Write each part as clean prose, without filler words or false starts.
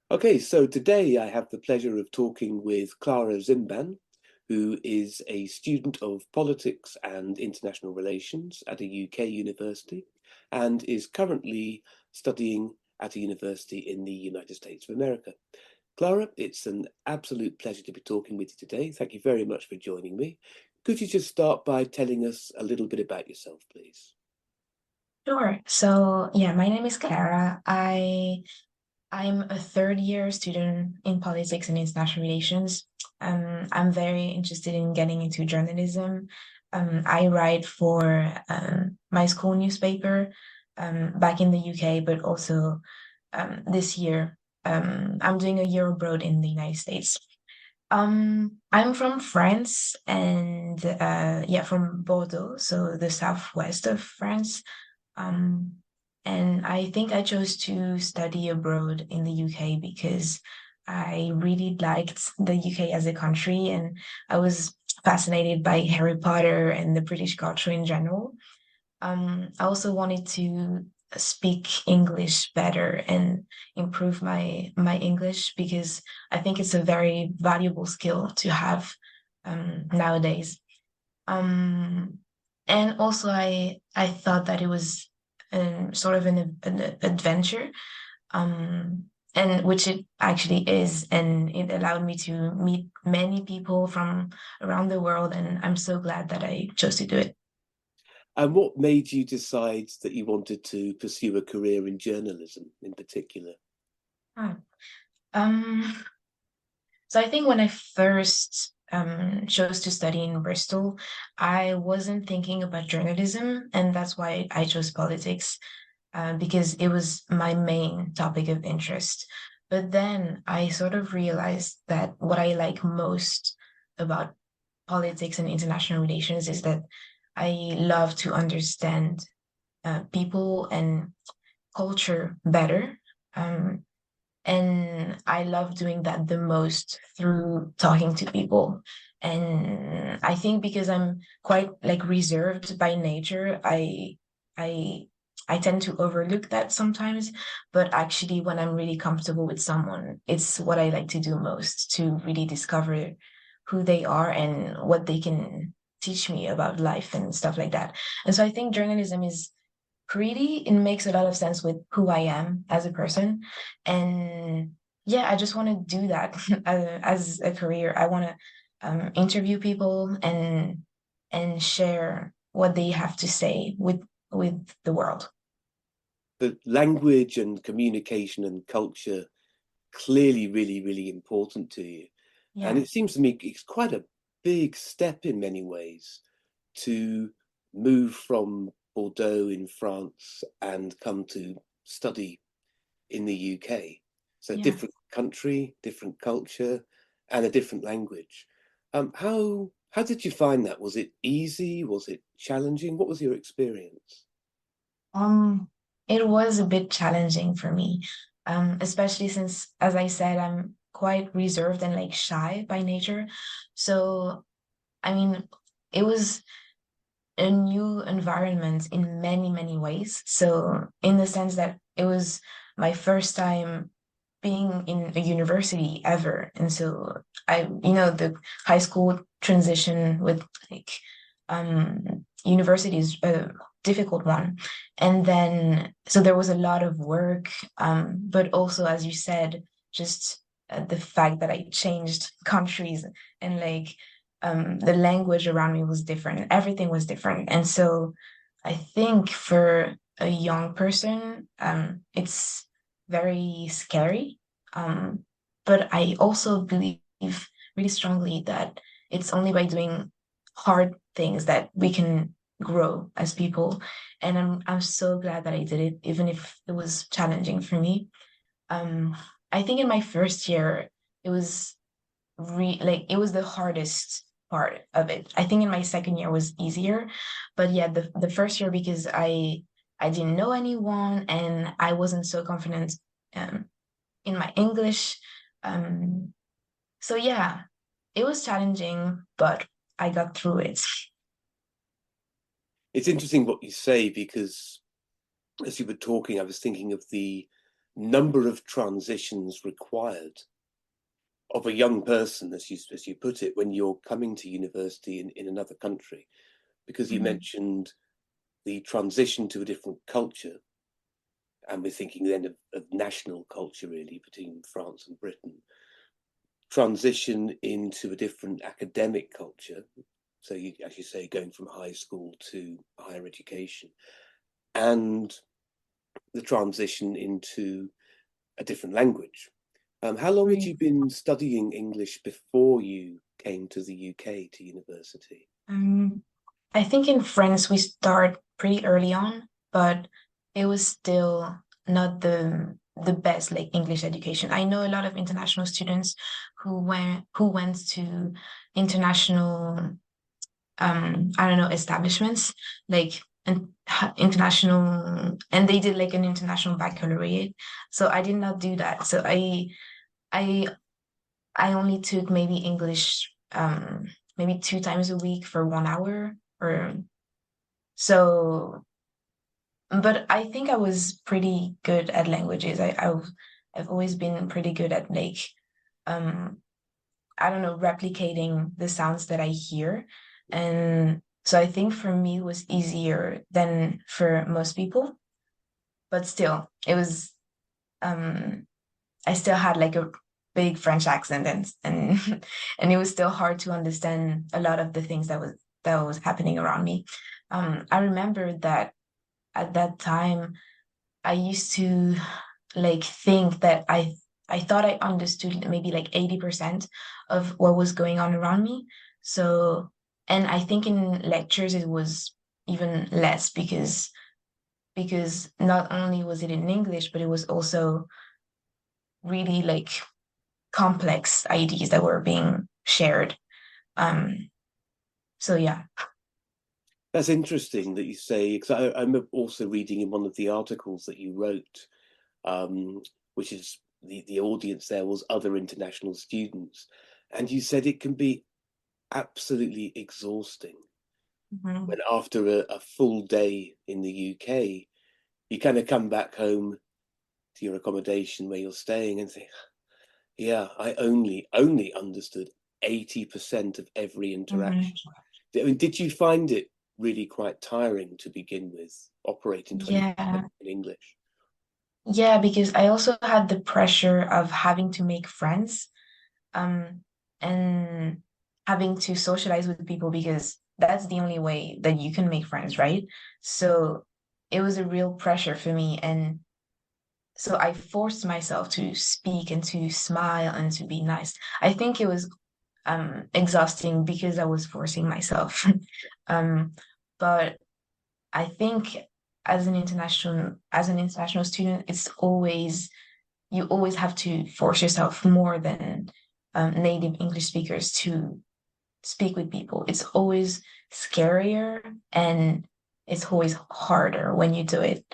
Okay, so today I have the pleasure of talking with Clara Zimban, who is a student of politics and international relations at a UK university and is currently studying at a university in the United States of America. Clara, it's an absolute pleasure to be talking with you today. Thank you very much for joining me. Could you just start by telling us a little bit about yourself, please? Sure. So yeah, my name is Clara. I'm a third year student in politics and international relations. I'm very interested in getting into journalism. I write for my school newspaper back in the UK, but also this year I'm doing a year abroad in the United States. I'm from France and yeah, from Bordeaux, so the southwest of France. Um, and I think I chose to study abroad in the UK because I really liked the UK as a country, and I was fascinated by Harry Potter and the British culture in general. I also wanted to speak English better and improve my English because I think it's a very valuable skill to have nowadays. Um, and also I thought that it was sort of an adventure, um, and which it actually is, and it allowed me to meet many people from around the world, and I'm so glad that I chose to do it. And what made you decide that you wanted to pursue a career in journalism in particular? Hmm. Um, so I think when I first chose to study in Bristol, I wasn't thinking about journalism, and that's why I chose politics. Because it was my main topic of interest. But then I sort of realized that what I like most about politics and international relations is that I love to understand people and culture better. Um, and I love doing that the most through talking to people. And I think because I'm quite like reserved by nature, I I tend to overlook that sometimes, but actually when I'm really comfortable with someone, it's what I like to do most, to really discover who they are and what they can teach me about life and stuff like that. And so I think journalism is pretty, it makes a lot of sense with who I am as a person. And yeah, I just want to do that as a career. I want to interview people and share what they have to say with the world. The language and communication and culture clearly really important to you. And Yeah. it seems to me it's quite a big step in many ways to move from Bordeaux in France and come to study in the UK. So Yeah. different country, different culture, and a different language. How did you find that? Was it easy? Was it challenging? What was your experience? Um, it was a bit challenging for me, especially since, as I said, I'm quite reserved and like shy by nature. So, I mean, it was a new environment in many ways. So, in the sense that it was my first time being in a university ever. And so the high school transition with like university is a difficult one. And then, so there was a lot of work, but also, as you said, just the fact that I changed countries and like the language around me was different. Everything was different. And so I think for a young person, it's very scary. Um, but I also believe really strongly that it's only by doing hard things that we can grow as people. And I'm so glad that I did it, even if it was challenging for me. Um, I think in my first year, it was it was the hardest part of it. I think in my second year was easier, but yeah, the first year because I didn't know anyone and I wasn't so confident um, in my English. Um, so yeah, it was challenging, but I got through it. It's interesting what you say because as you were talking, I was thinking of the number of transitions required of a young person, as you put it, when you're coming to university in another country, because you mentioned the transition to a different culture, and we're thinking then of national culture really between France and Britain, transition into a different academic culture. So you, as you say, going from high school to higher education, and the transition into a different language. How long had you been studying English before you came to the UK to university? I think in France we start pretty early on, but it was still not the best like English education. I know a lot of international students who went to international I don't know, establishments like an international, and they did like an international baccalaureate. So I did not do that. So I only took maybe English maybe 2 times a week for 1 hour or so. But I think I was pretty good at languages. I've always been pretty good at like I don't know, replicating the sounds that I hear. And so I think for me it was easier than for most people. But still, it was I still had like a big French accent, and and it was still hard to understand a lot of the things that was happening around me. I remember that at that time I used to like think that I thought I understood maybe like 80% of what was going on around me. So, and I think in lectures it was even less because not only was it in English, but it was also really like complex ideas that were being shared. So yeah. That's interesting that you say, because I'm also reading in one of the articles that you wrote, which is the audience there was other international students, and you said it can be absolutely exhausting when after a full day in the UK, you kind of come back home to your accommodation where you're staying and think, yeah, I only understood 80% of every interaction. I mean, did you find it really quite tiring to begin with, operating 20% Yeah. in English? Yeah, because I also had the pressure of having to make friends, and having to socialize with people because that's the only way that you can make friends, right? So it was a real pressure for me. And so I forced myself to speak and to smile and to be nice. I think it was exhausting because I was forcing myself. But I think as an international student, it's always you always have to force yourself more than native English speakers to speak with people. It's always scarier and it's always harder when you do it.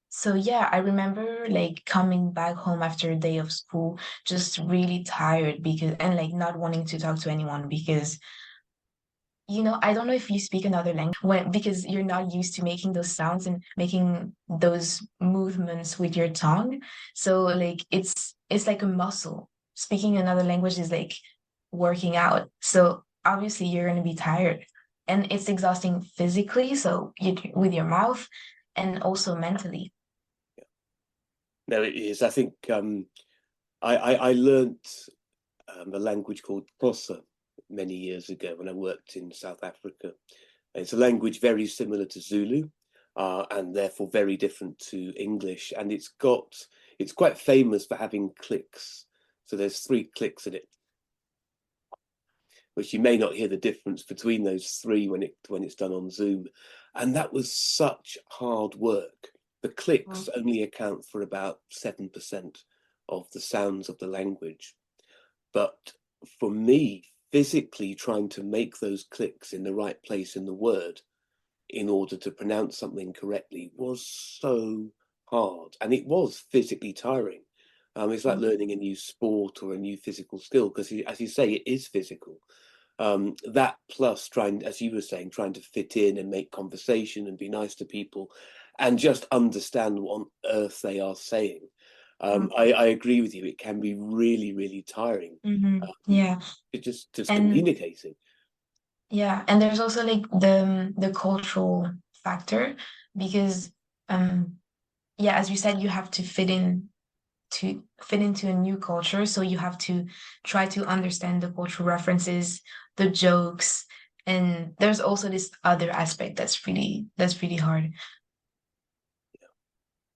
So yeah, I remember like coming back home after a day of school, just really tired because and like not wanting to talk to anyone because I don't know if you speak another language because you're not used to making those sounds and making those movements with your tongue. So like it's like a muscle. Speaking another language is like working out. So obviously you're going to be tired and it's exhausting physically, so with your mouth and also mentally. No, it is. I think I learned a language called 𝘆𝗀 many years ago when I worked in South Africa. It's a language very similar to Zulu, and therefore very different to English. And it's quite famous for having clicks. So there's 3 clicks in it, which you may not hear the difference between those 3 when it's done on Zoom. And that was such hard work. The clicks only account for about 7% of the sounds of the language. But for me, physically trying to make those clicks in the right place in the word in order to pronounce something correctly was so hard. And it was physically tiring. It's like learning a new sport or a new physical skill, because as you say, it is physical. That plus trying, as you were saying, trying to fit in and make conversation and be nice to people. and just understand what on earth they are saying. I agree with you. It can be really, really tiring. Yeah. Just And communicating. yeah, and there's also like the cultural factor, because yeah, as you said, you have to fit into a new culture, so you have to try to understand the cultural references, the jokes, and there's also this other aspect that's really hard.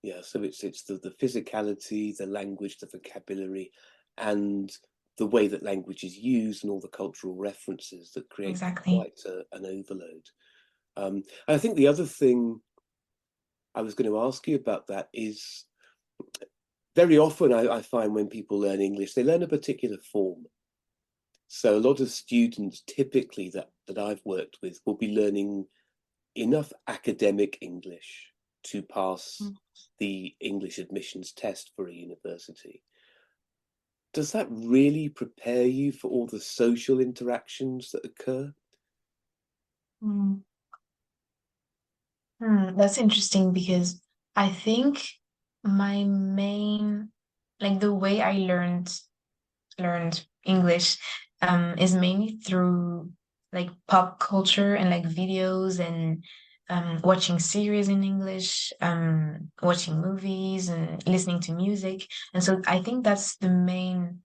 Yeah, so it's the physicality, the language, the vocabulary, and the way that language is used and all the cultural references that create Exactly. quite an overload. And I think the other thing I was going to ask you about that is, very often I find when people learn English, they learn a particular form. So a lot of students typically that I've worked with will be learning enough academic English to pass the English admissions test for a university. Does that really prepare you for all the social interactions that occur? Mm. That's interesting, because I think my main, like the way I learned English is mainly through like pop culture and like videos, and watching series in English, watching movies and listening to music. And so I think that's the main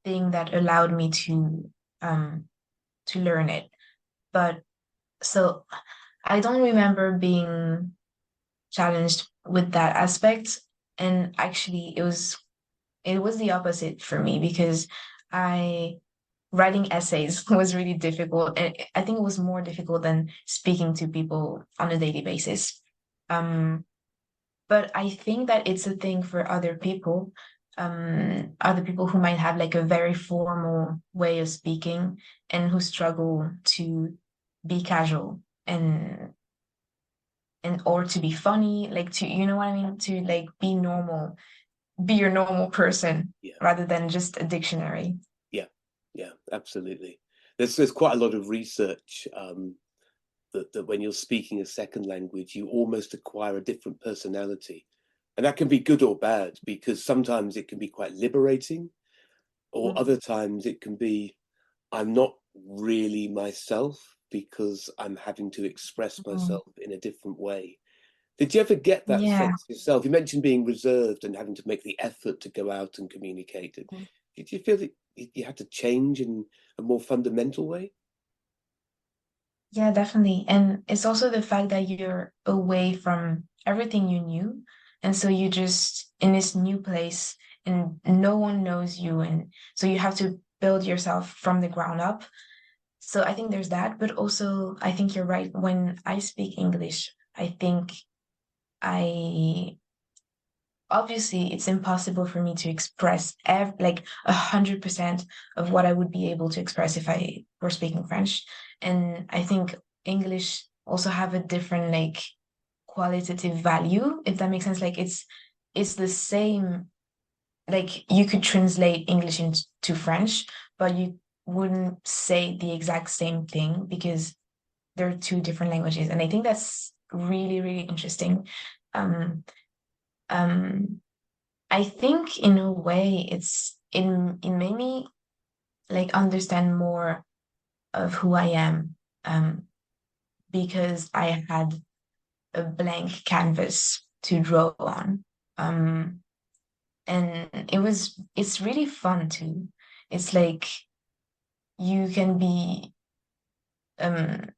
thing that allowed me to learn it. But so I don't remember being challenged with that aspect. And actually it was the opposite for me, because I writing essays was really difficult, and I think it was more difficult than speaking to people on a daily basis. But I think that it's a thing for other people who might have like a very formal way of speaking, and who struggle to be casual, and or to be funny, like, to, you know what I mean, to like be normal, be your normal person, Yeah, rather than just a dictionary. yeah, yeah, absolutely. There's quite a lot of research that when you're speaking a second language, you almost acquire a different personality. And that can be good or bad, because sometimes it can be quite liberating, or Mm. other times it can be, I'm not really myself because I'm having to express Mm. myself in a different way. Did you ever get that Yeah. sense yourself? You mentioned being reserved and having to make the effort to go out and communicate it. Did you feel that you had to change in a more fundamental way? Yeah, definitely. And it's also the fact that you're away from everything you knew. And so you just in this new place, and no one knows you. And so you have to build yourself from the ground up. So I think there's that. But also, I think you're right. When I speak English, I think I obviously it's impossible for me to express like 100% of what I would be able to express if I were speaking French. And I think English also have a different like qualitative value, if that makes sense. Like it's the same, like you could translate English into French, but you wouldn't say the exact same thing, because they're two different languages. And I think that's really, really interesting. Um, um, I think in a way it made me like understand more of who I am, because I had a blank canvas to draw on. Um, and it's really fun too. It's like you can be, um,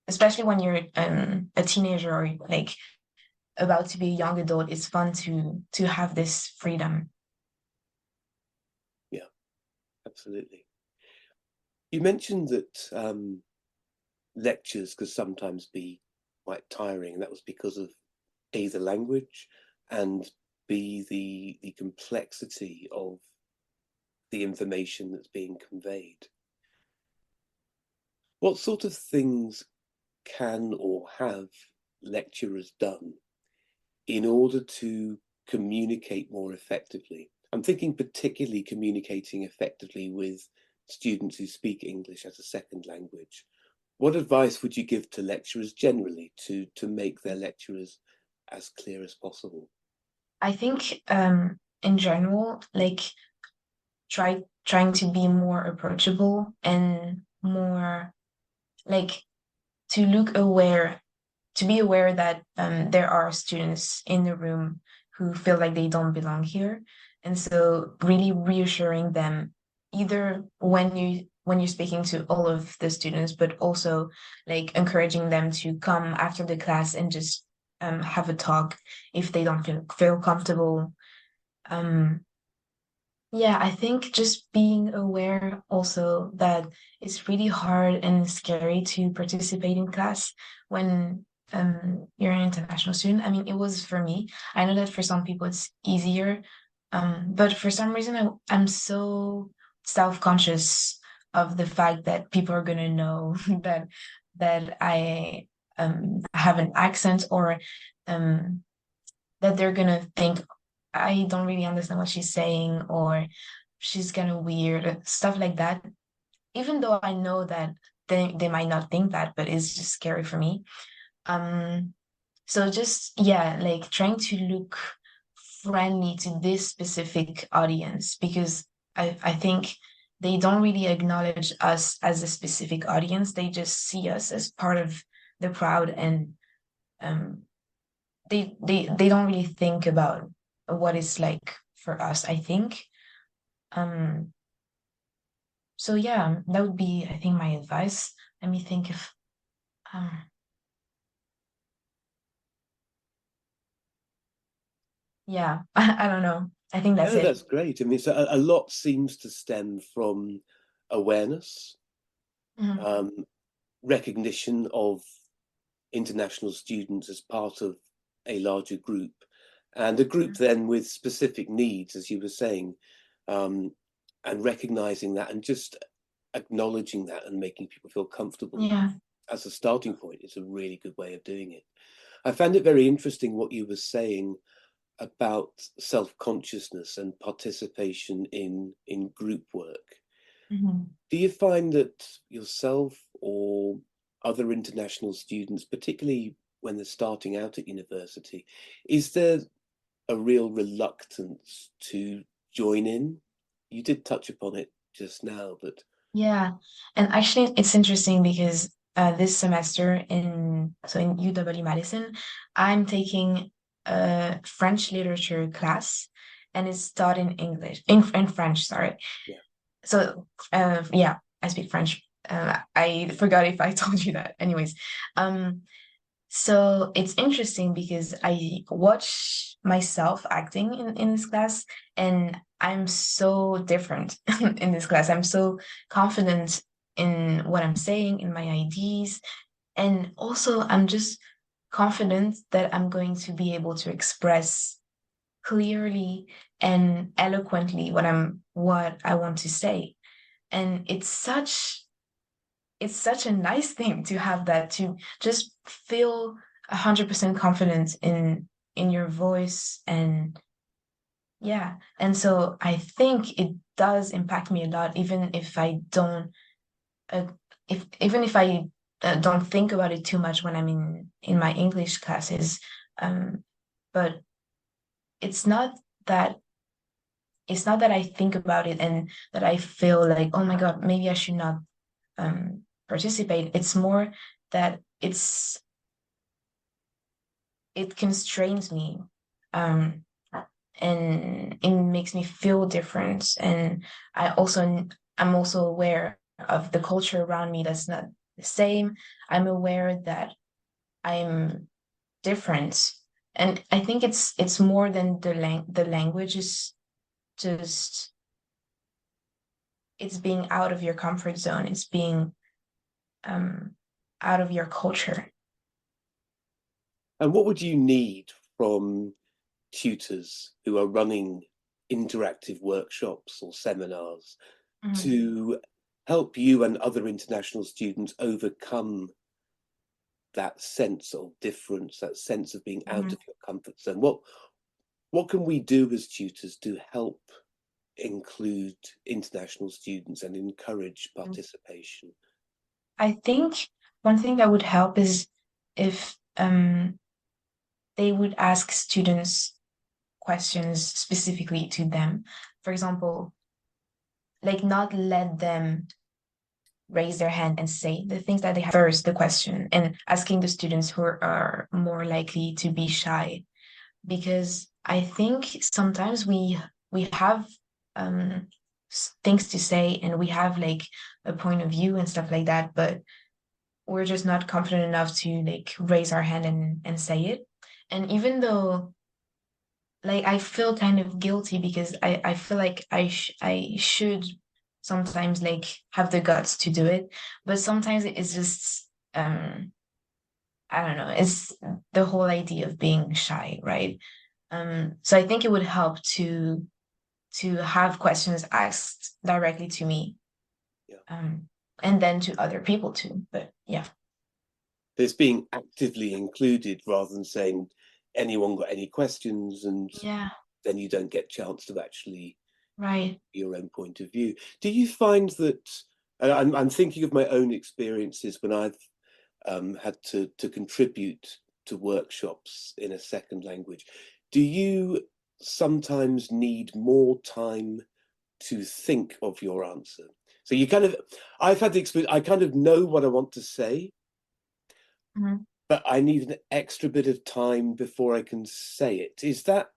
especially when you're a teenager, or like about to be a young adult, it's fun to have this freedom. Yeah, absolutely. You mentioned that lectures could sometimes be quite tiring, and that was because of A, the language, and B, the complexity of the information that's being conveyed. What sort of things can or have lecturers done in order to communicate more effectively? I'm thinking particularly communicating effectively with students who speak English as a second language. What advice would you give to lecturers generally to make their lecturers as clear as possible? I think in general, like trying to be more approachable and more like to be aware that there are students in the room who feel like they don't belong here. And so really reassuring them either when you're speaking to all of the students, but also like encouraging them to come after the class and just have a talk if they don't feel comfortable. Um, yeah, I think just being aware also that it's really hard and scary to participate in class when you're an international student. I mean, it was for me. I know that for some people it's easier, but for some reason I'm so self-conscious of the fact that people are gonna know that I have an accent or that they're gonna think I don't really understand what she's saying or she's kind of weird, stuff like that. Even though I know that they might not think that, but it's just scary for me. Um, so just yeah, like trying to look friendly to this specific audience because I think they don't really acknowledge us as a specific audience. They just see us as part of the crowd and um they don't really think about what it's like for us, I think. Um, so yeah, that would be, I think, my advice. Let me think if um yeah, I don't know. I think that's No, it. that's great. I mean, so a lot seems to stem from awareness, Mhm. um, recognition of international students as part of a larger group, and a group then with specific needs, as you were saying, um, and recognizing that and just acknowledging that and making people feel comfortable Yeah. as a starting point is a really good way of doing it. I found it very interesting what you were saying about self-consciousness and participation in group work. Mhm. Do you find that yourself or other international students, particularly when they're starting out at university, is there a real reluctance to join in? You did touch upon it just now, but Yeah. And actually it's interesting because this semester in UW-Madison, I'm taking a French literature class and it's taught in English, in French, sorry. yeah. So yeah, I speak French. I forgot if I told you that. Anyways, um, so it's interesting because I watch myself acting in this class, and I'm so different in this class. I'm so confident in what I'm saying, in my ideas, and also I'm just confident that I'm going to be able to express clearly and eloquently what I want to say. And it's such a nice thing to have that, to just feel 100% confident in your voice. And yeah, and so I think it does impact me a lot, even if I don't uh, if even if I don't think about it too much when I'm in my English classes. But it's not that it's not that I think about it and that I feel like, oh my God, maybe I should not participate. It's more that it constrains me, um, and it makes me feel different. And I'm also aware of the culture around me that's not the same. I'm aware that I'm different, and I think it's more than the language is just it's being out of your comfort zone. It's being um, out of your culture. And what would you need from tutors who are running interactive workshops or seminars Mhm. to help you and other international students overcome that sense of difference, that sense of being out Mhm. of your comfort zone? What can we do as tutors to help include international students and encourage participation? I think one thing that would help is if they would ask students questions specifically to them. For example, like not let them raise their hand and say the things that they have first, the question, and asking the students who are more likely to be shy. Because I think sometimes we have things to say and we have like a point of view and stuff like that, but we're just not confident enough to like raise our hand and say it. And even though like I feel kind of guilty because I feel like I should sometimes like have the guts to do it, but sometimes it's just I don't know, it's the whole idea of being shy, right? So I think it would help to have questions asked directly to me, Yeah. and then to other people too. But yeah. There's being actively included rather than saying anyone got any questions, and Yeah, then you don't get a chance to actually right. your own point of view. Do you find that, and I'm thinking of my own experiences when I've had to contribute to workshops in a second language, do you sometimes need more time to think of your answer? So you kind of, I've had the experience, I kind of know what I want to say, Mhm. but I need an extra bit of time before I can say it. Is that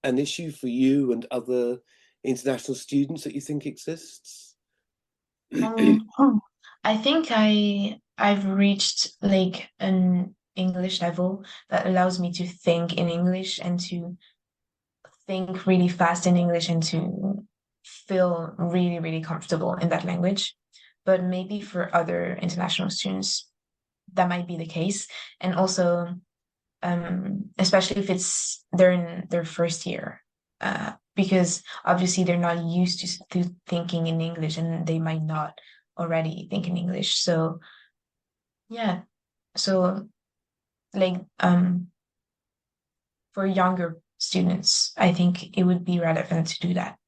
an issue for you and other international students that you think exists? Hmm. I think I've reached like an English level that allows me to think in English and to think really fast in English and to feel really, really comfortable in that language. But maybe for other international students, that might be the case. And also, especially if they're in their first year, because obviously they're not used to thinking in English and they might not already think in English. So yeah, so like for younger students, I think it would be relevant to do that.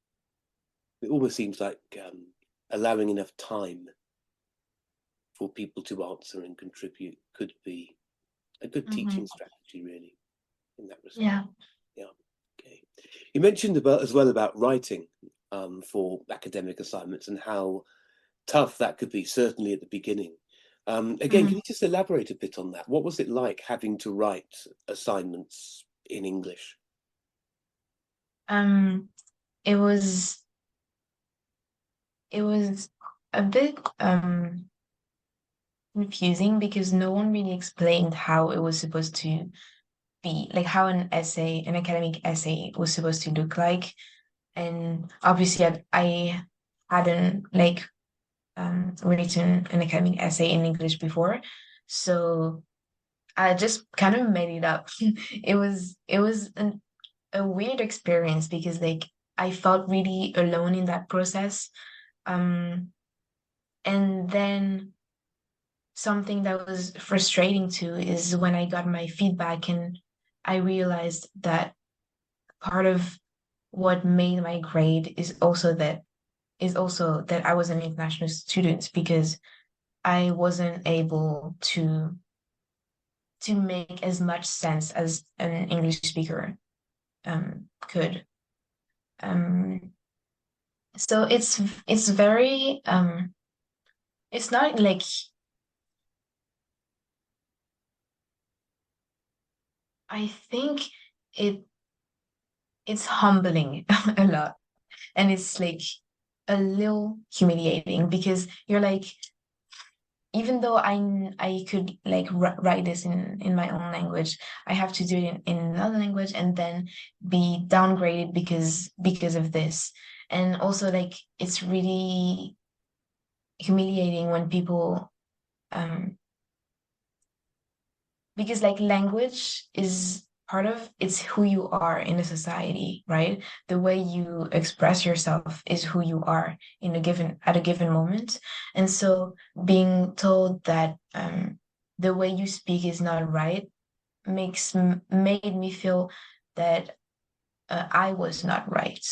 It almost seems like allowing enough time for people to answer and contribute could be a good Mm-hmm. teaching strategy, really, in that respect. Yeah. Yeah. Okay. You mentioned about as well about writing for academic assignments and how tough that could be, certainly at the beginning. Again, can Mm-hmm. you just elaborate a bit on that? What was it like having to write assignments in English? Um, it was it was a bit confusing because no one really explained how it was supposed to be, like how an academic essay was supposed to look like. And obviously I hadn't like written an academic essay in English before. So I just kind of made it up. It was a weird experience because like I felt really alone in that process. Um, and then something that was frustrating too is when I got my feedback and I realized that part of what made my grade is also that I was an international student because I wasn't able to make as much sense as an English speaker could. Um, so it's very it's not like I think it it's humbling a lot, and it's like a little humiliating because you're like, even though I could like write this in my own language, I have to do it in another language and then be downgraded because of this. And also like it's really humiliating when people um because like language is part of it's who you are in a society, right? The way you express yourself is who you are in a given at a given moment. And so being told that the way you speak is not right made me feel that I was not right,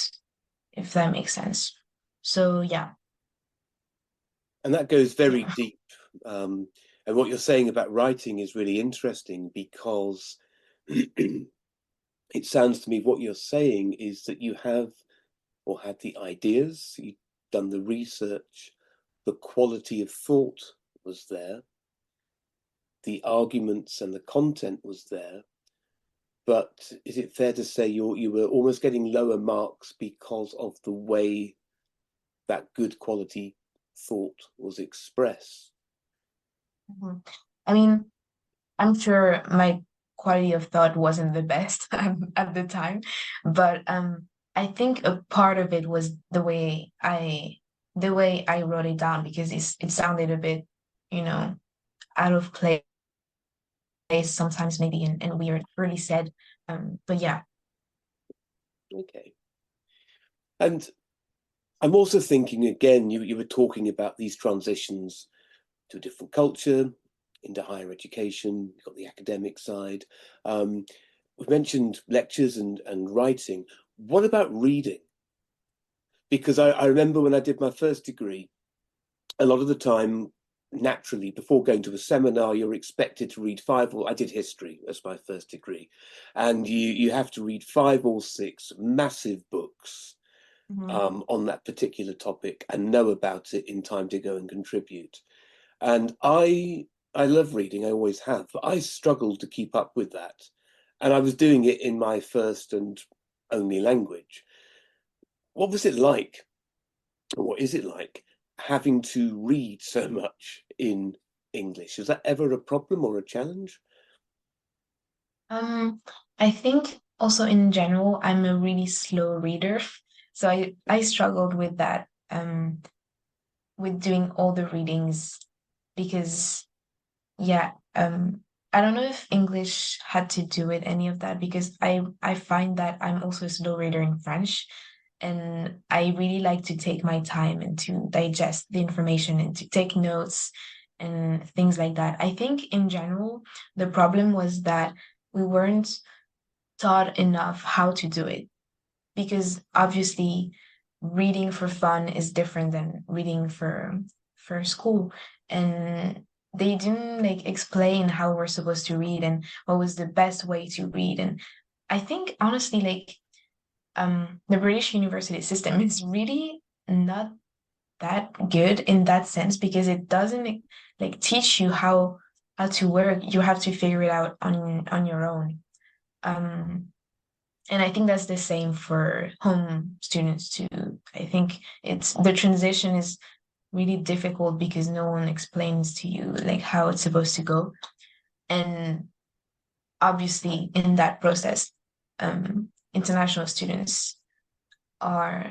if that makes sense. So yeah. And that goes very Yeah. deep. And what you're saying about writing is really interesting, because it sounds to me what you're saying is that you have, or had, the ideas, you've done the research, the quality of thought was there, the arguments and the content was there, but is it fair to say you were almost getting lower marks because of the way that good quality thought was expressed? Mhm. I mean, I'm sure my quality of thought wasn't the best at the time, but I think a part of it was the way I wrote it down, because it sounded a bit, you know, out of place sometimes, maybe, and weird, really said. But yeah. Okay. And I'm also thinking, again, you were talking about these transitions to a different culture, into higher education. You've got the academic side. We've mentioned lectures and writing. What about reading? Because I remember when I did my first degree, a lot of the time, naturally, before going to a seminar, you're expected to read I did history as my first degree, and you have to read 5 or 6 massive books on that particular topic and know about it in time to go and contribute. And I love reading, I always have, but I struggled to keep up with that. And I was doing it in my first and only language. What was it like, or what is it like, having to read so much in English? Is that ever a problem or a challenge? I think also in general, I'm a really slow reader. So I struggled with that, with doing all the readings, because yeah, I don't know if English had to do with any of that, because I find that I'm also a slow reader in French, and I really like to take my time and to digest the information and to take notes and things like that. I think in general, the problem was that we weren't taught enough how to do it, because obviously reading for fun is different than reading for school, and they didn't like explain how we're supposed to read and what was the best way to read. And I think honestly, like, the British university system is really not that good in that sense, because it doesn't like teach you how to work. You have to figure it out on your own. um and I think that's the same for home students too. I think it's the transition is really difficult because no one explains to you like how it's supposed to go. And obviously in that process, international students are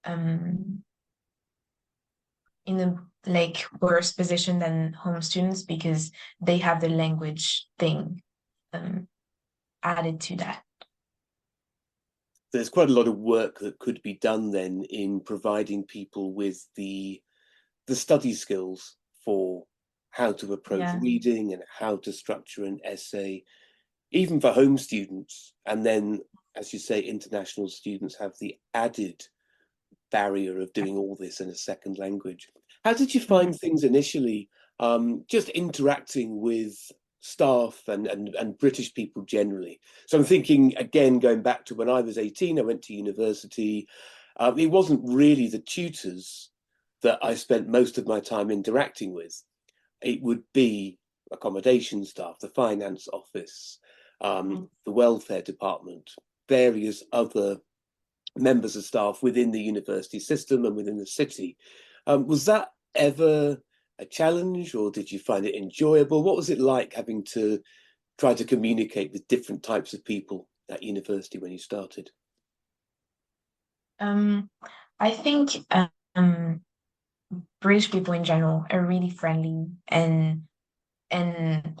um in a like worse position than home students, because they have the language thing um added to that. There's quite a lot of work that could be done then in providing people with the study skills for how to approach Yeah. reading and how to structure an essay, even for home students. And then, as you say, international students have the added barrier of doing all this in a second language. How did you find Mhm. things initially, just interacting with staff and British people generally? So I'm thinking, again, going back to when I was 18, I went to university. It wasn't really the tutors that I spent most of my time interacting with. It would be accommodation staff, the finance office, the welfare department, various other members of staff within the university system and within the city. Was that ever a challenge, or did you find it enjoyable? What was it like having to try to communicate with different types of people at university when you started? um I think British people in general are really friendly and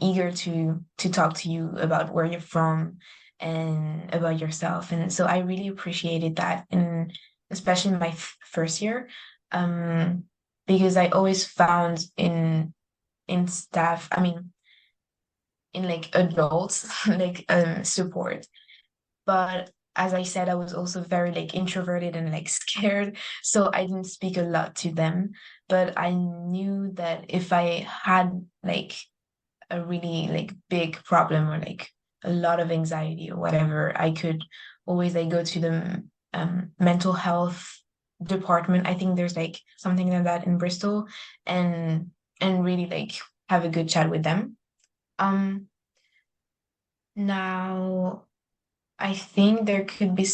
eager to talk to you about where you're from and about yourself. And so I really appreciated that, and especially in my first year, um, because I always found in staff, I mean, in like adults, like support. But as I said, I was also very like introverted and like scared, so I didn't speak a lot to them. But I knew that if I had like a really like big problem or like a lot of anxiety or whatever, I could always like go to the mental health department. I think there's like something like that in Bristol, and really like have a good chat with them. Um, Now I think there could be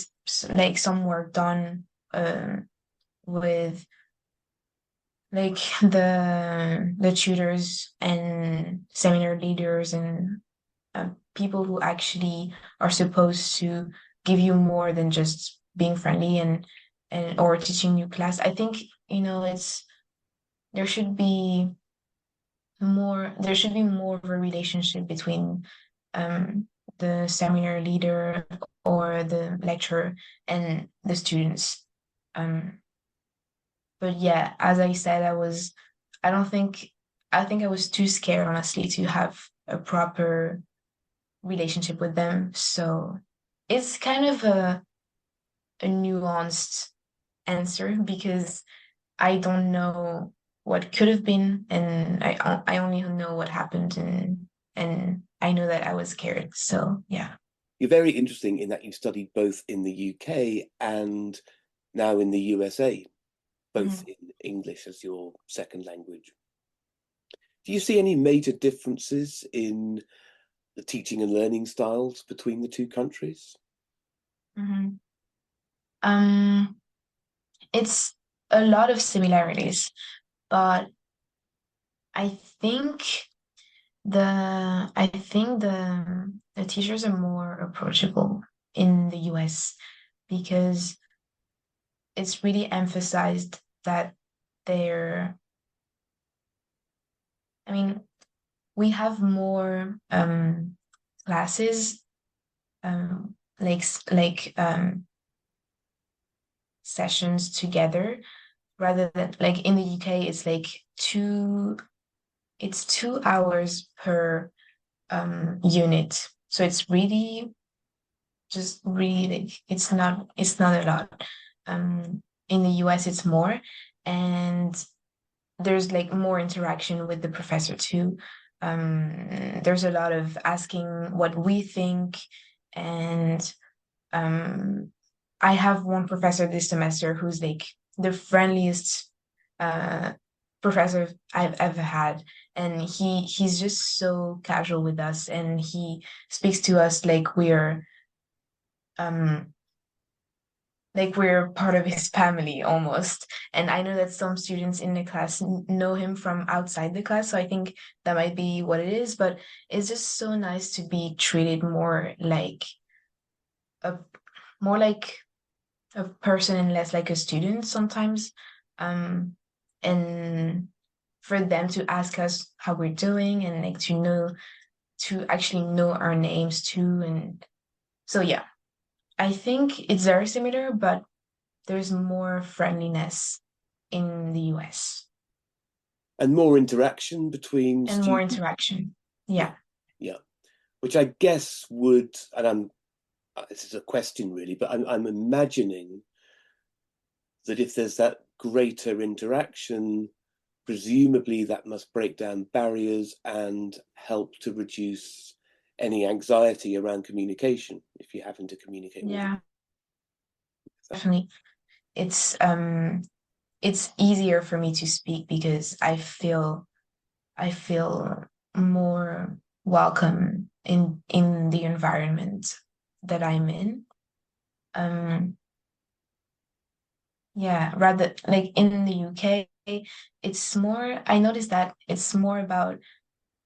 like some work done with like the tutors and seminar leaders and people who actually are supposed to give you more than just being friendly and or teaching you class. I think, it's there should be more of a relationship between the seminar leader or the lecturer and the students. But yeah, as I said, I don't think, I think I was too scared, honestly, to have a proper relationship with them. So it's kind of a nuanced answer because I don't know what could have been, and I only know what happened, and I know that I was scared. So yeah. You're very interesting in that you studied both in the UK and now in the USA, both in English as your second language. Do you see any major differences in the teaching and learning styles between the two countries? Mm-hmm. It's a lot of similarities, but I think the teachers are more approachable in the US because it's really emphasized that they're, I mean, we have more classes, like sessions together, rather than like in the UK, it's like 2 hours per unit. So it's really just really like it's not a lot. In the US it's more, and there's like more interaction with the professor too. There's a lot of asking what we think, and I have one professor this semester who's like the friendliest uh, professor I've ever had, and he's just so casual with us, and he speaks to us um like we're part of his family almost. And I know that some students in the class know him from outside the class, so I think that might be what it is. But it's just so nice to be treated a more like a person and less like a student sometimes. And for them to ask us how we're doing, and like to actually know our names too. And so yeah, I think it's very similar, but there's more friendliness in the US And more interaction between and more students? interaction. Yeah, Yeah. yeah. Which I guess would, and this is a question really, but I'm imagining that if there's that greater interaction, presumably that must break down barriers and help to reduce any anxiety around communication if you're having to communicate with them. Yeah, definitely. It's easier for me to speak because I feel more welcome in the environment that I'm in. Um, yeah, rather like in the UK, it's more, I noticed that it's more about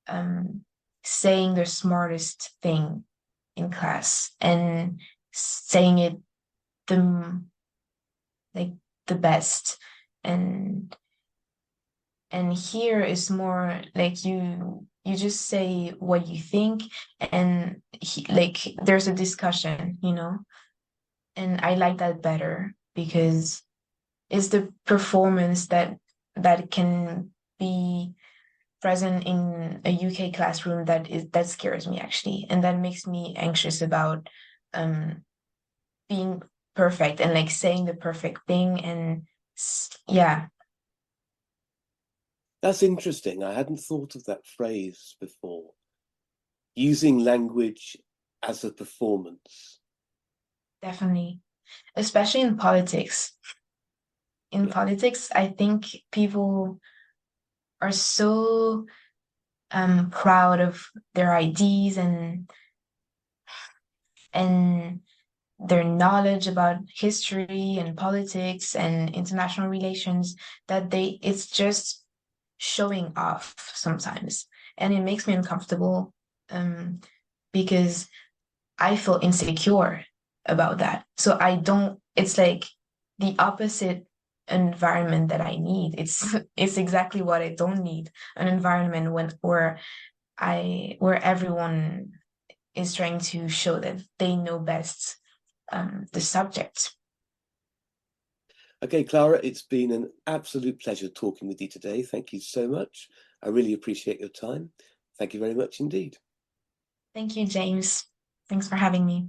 um saying the smartest thing in class and saying it the like the best. And here is more like you just say what you think, and like there's a discussion, and I like that better because it's the performance that can be present in a UK classroom that scares me actually, and that makes me anxious about um being perfect and like saying the perfect thing, and yeah. That's interesting. I hadn't thought of that phrase before. Using language as a performance. Definitely, especially in politics. In Yeah. politics, I think people are so proud of their ideas and their knowledge about history and politics and international relations that it's just showing off sometimes, and it makes me uncomfortable because I feel insecure about that. So I don't, it's like the opposite environment that I need. It's exactly what I don't need. An environment where everyone is trying to show that they know best the subject. Okay, Clara, it's been an absolute pleasure talking with you today. Thank you so much. I really appreciate your time. Thank you very much indeed. Thank you, James. Thanks for having me.